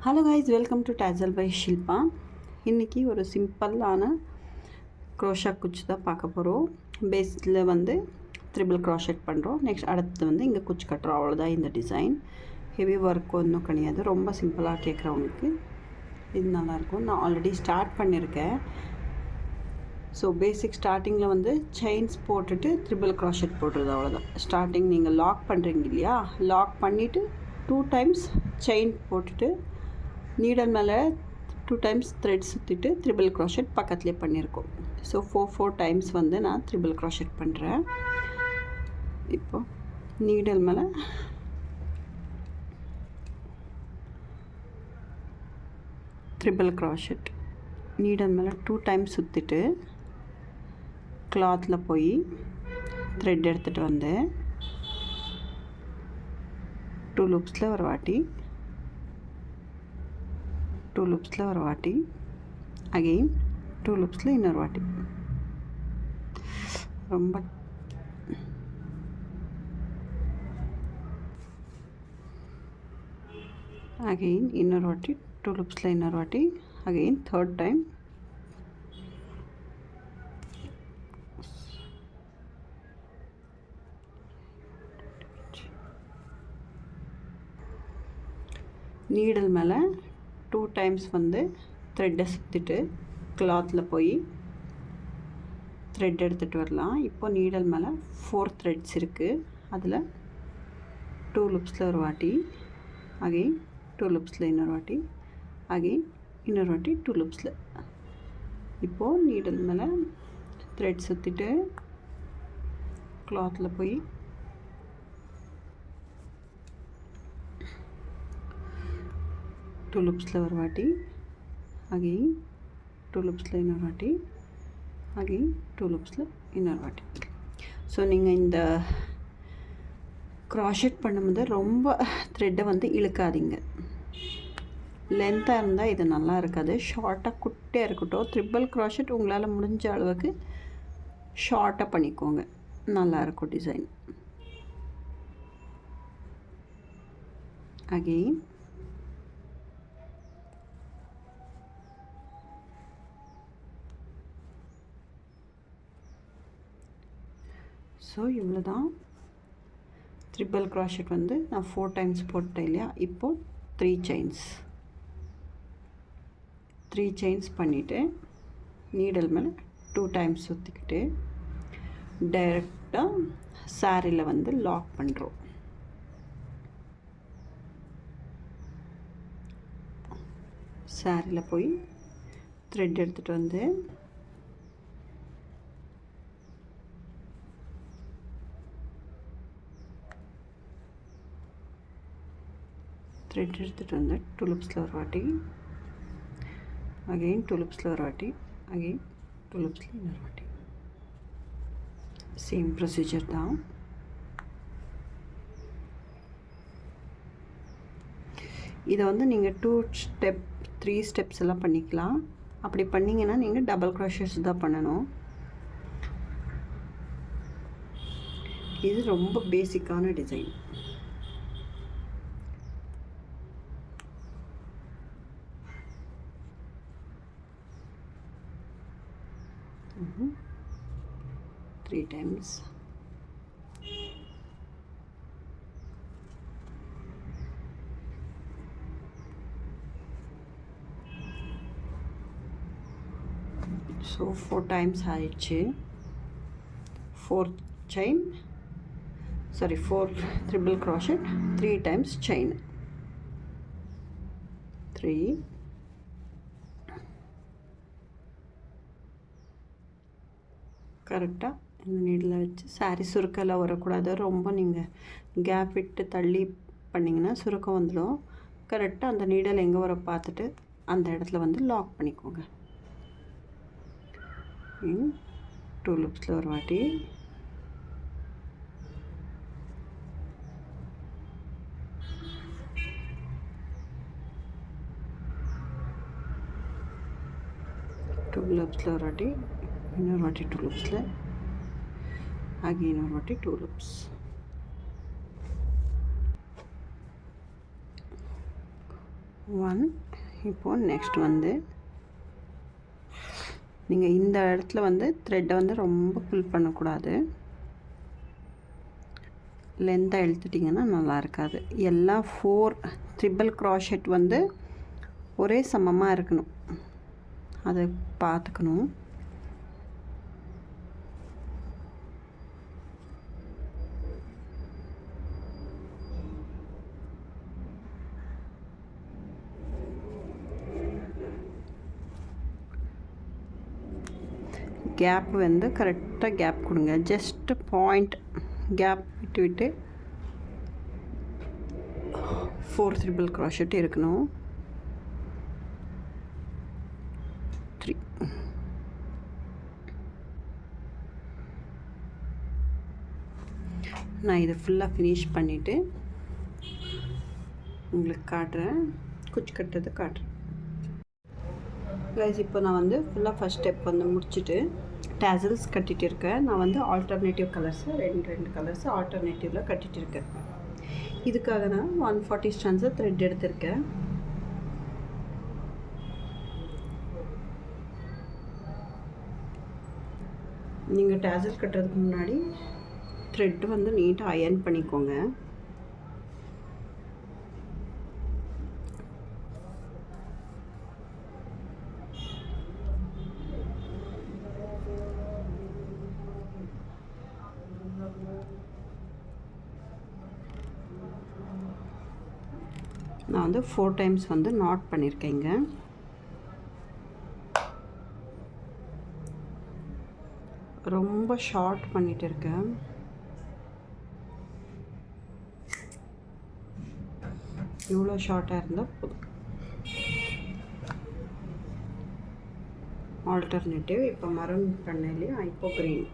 Hello guys, welcome to tassel by Shilpa. இன்றைக்கி ஒரு சிம்பிளான க்ரோஷா குச்சி தான் பார்க்க போகிறோம். பேஸில் வந்து த்ரிபிள் க்ரோஷெட் பண்ணுறோம். நெக்ஸ்ட் அடுத்து வந்து இங்கே குச்சி கட்டுறோம். அவ்வளோதான் இந்த டிசைன். ஹெவி ஒர்க் ஒன்றும் கிடையாது. ரொம்ப சிம்பிளாக கேட்குறவங்களுக்கு இது நல்லாயிருக்கும். நான் ஆல்ரெடி ஸ்டார்ட் பண்ணியிருக்கேன். ஸோ பேசிக் ஸ்டார்டிங்கில் வந்து செயின்ஸ் போட்டுட்டு த்ரிபிள் க்ரோஷெட் போடுறது அவ்வளோதான். ஸ்டார்டிங் நீங்கள் லாக் பண்ணுறீங்க இல்லையா, லாக் பண்ணிவிட்டு 2 டைம்ஸ் செயின் போட்டுட்டு நீடல் மேலே 2 டைம்ஸ் த்ரெட் சுற்றிட்டு த்ரிபிள் க்ரோஷெட் பக்கத்துலேயே பண்ணியிருக்கோம். ஸோ 4 டைம்ஸ் வந்து நான் த்ரிபிள் க்ரோஷெட் பண்ணுறேன். இப்போது நீடல் மேலே த்ரிபிள் க்ரோஷெட் நீடல் மேலே 2 டைம்ஸ் சுற்றிட்டு கிளாத்தில் போய் த்ரெட் எடுத்துகிட்டு வந்து 2 லூப்ஸில் ஒரு வாட்டி, 2 லூப்ஸில் ஒரு வாட்டி, அகெயின் 2 லூப்ஸில் இன்னொரு வாட்டி. ரொம்ப அகெயின் இன்னொரு வாட்டி, 2 லூப்ஸில் இன்னொரு வாட்டி, அகெயின் தேர்ட் டைம். நீடல் மேலே 2 டைம்ஸ் வந்து த்ரெட்டை சுற்றிட்டு கிளாத்தில் போய் த்ரெட் எடுத்துகிட்டு வரலாம். இப்போது நீடல் மேலே 4 த்ரெட்ஸ் இருக்குது. அதில் 2 லூப்ஸில் ஒரு வாட்டி, அகெயின் 2 லூப்ஸில் இன்னொரு வாட்டி, அகெயின் இன்னொரு வாட்டி 2 லூப்ஸில். இப்போது நீடல் மேலே த்ரெட் சுற்றிட்டு கிளாத்தில் போய் டூ லூப்ஸில் ஒரு வாட்டி, அகெயின் 2 லூப்ஸில் இன்னொரு வாட்டி, அகெயின் 2 லூப்ஸில் இன்னொரு வாட்டி. ஸோ நீங்கள் இந்த க்ராஷெட் பண்ணும்போது ரொம்ப த்ரெட்டை வந்து இழுக்காதீங்க. லென்த்தாக இருந்தால் இது நல்லா இருக்காது. ஷார்ட்டாக குட்டியாக இருக்கட்டும். த்ரிபிள் க்ராஷெட் உங்களால் முடிஞ்ச அளவுக்கு ஷார்ட்டாக பண்ணிக்கோங்க. நல்லாயிருக்கும் டிசைன். அகெயின் ஸோ இவ்வளோ தான். த்ரிபிள் க்ராஷெட் வந்து நான் 4 டைம்ஸ் போட்டேன் இல்லையா. இப்போது 3 செயின்ஸ் பண்ணிவிட்டு நீடல் மேலே 2 டைம்ஸ் சுற்றிக்கிட்டு டைரெக்டாக சாரியில் வந்து லாக் பண்ணுறோம். சாரியில் போய் த்ரெட் எடுத்துகிட்டு வந்து த்ரெட் எடுத்துகிட்டு வந்து 2 லூப்ஸில் ஒரு வாட்டி, அகெயின் 2 லூப்ஸில் ஒரு வாட்டி, அகெயின் 2 லூப்ஸில் இன்னொரு வாட்டி. சேம் ப்ரொசீஜர் தான். இதை வந்து நீங்கள் 2 ஸ்டெப் 3 ஸ்டெப்ஸ் எல்லாம் பண்ணிக்கலாம். அப்படி பண்ணிங்கன்னா நீங்கள் டபுள் க்ரோஷெட்ஸ் தான் பண்ணணும். இது ரொம்ப பேசிக்கான design. Three times. So 4 times ஆயிடுச்சு. 4 த்ரிபிள் க்ராஷெட், 3 டைம்ஸ் செயின். 3 கரெக்டாக இந்த நீடில் வச்சு சாரி சுருக்கெல்லாம் வரக்கூடாது. ரொம்ப நீங்கள் கேப் விட்டு தள்ளி பண்ணிங்கன்னா சுருக்கம் வந்துடும். கரெக்டாக அந்த நீடல் எங்கே வர பார்த்துட்டு அந்த இடத்துல வந்து லாக் பண்ணிக்கோங்க. 2 லூப்ஸில் ஒரு வாட்டி, டூ லூப்ஸில் ஒரு வாட்டி, இன்னொரு வாட்டி 2 லூப்ஸில், அகெயின் ஒரு வாட்டி 2 லூப்ஸ். 1. இப்போது நெக்ஸ்ட் வந்து நீங்கள் இந்த இடத்துல வந்து த்ரெட்டை வந்து ரொம்ப புல் பண்ணக்கூடாது. லென்த்தாக இழுத்துட்டிங்கன்னா நல்லா இருக்காது. எல்லா 4 ட்ரிபிள் க்ராஷெட் வந்து ஒரே சமமாக இருக்கணும், அதை பார்த்துக்கணும். கேப் வந்து கரெக்டாக கேப் கொடுங்க. ஜஸ்ட்டு பாயிண்ட் கேப் விட்டு விட்டு 4 ட்ரிபிள் க்ராஷெட் இருக்கணும். 3. நான் இதை ஃபுல்லாக ஃபினிஷ் பண்ணிவிட்டு உங்களுக்கு காட்டுறேன், குச்சி கட்டுறது காட்டுறேன். கைஸ், இப்போ நான் வந்து ஃபுல்லாக ஃபஸ்ட் ஸ்டெப் வந்து முடிச்சுட்டு டேசல்ஸ் கட்டிகிட்டு இருக்கேன். நான் வந்து ஆல்டர்னேட்டிவ் கலர்ஸு ரெண்டு கலர்ஸு ஆல்டர்னேட்டிவில் கட்டிகிட்டு இருக்கேன். இதுக்காக நான் 140 ஸ்டான்ஸை த்ரெட் எடுத்திருக்கேன். நீங்கள் டேசல் கட்டுறதுக்கு முன்னாடி த்ரெட் வந்து நீட்டாக அயர்ன் பண்ணிக்கோங்க. நான் வந்து 4 டைம்ஸ் வந்து நாட் பண்ணியிருக்கேங்க. ரொம்ப ஷார்ட் பண்ணிட்டு இருக்கேன். இவ்வளோ ஷார்ட்டாக இருந்தால் போதும். ஆல்டர்னேட்டிவ் இப்போ மரூன் பண்ணலையா, இப்போ green.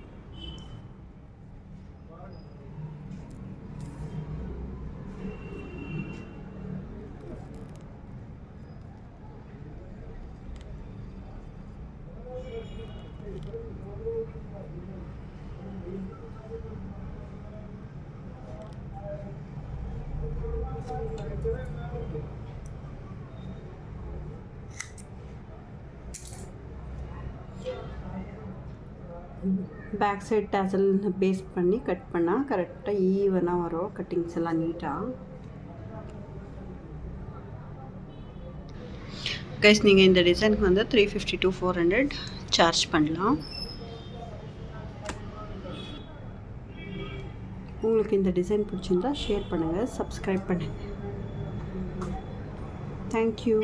Back side tassel base பண்ணி கட் பண்ணால் கரெக்டாக ஈவனாக வரும் கட்டிங்ஸ் எல்லாம் நீட்டாக. கைஸ், நீங்கள் இந்த டிசைனுக்கு வந்து 350 to 400 சார்ஜ் பண்ணலாம். உங்களுக்கு இந்த டிசைன் பிடிச்சிருந்தா ஷேர் பண்ணுங்கள், சப்ஸ்கிரைப் பண்ணுங்கள். தேங்க்யூ.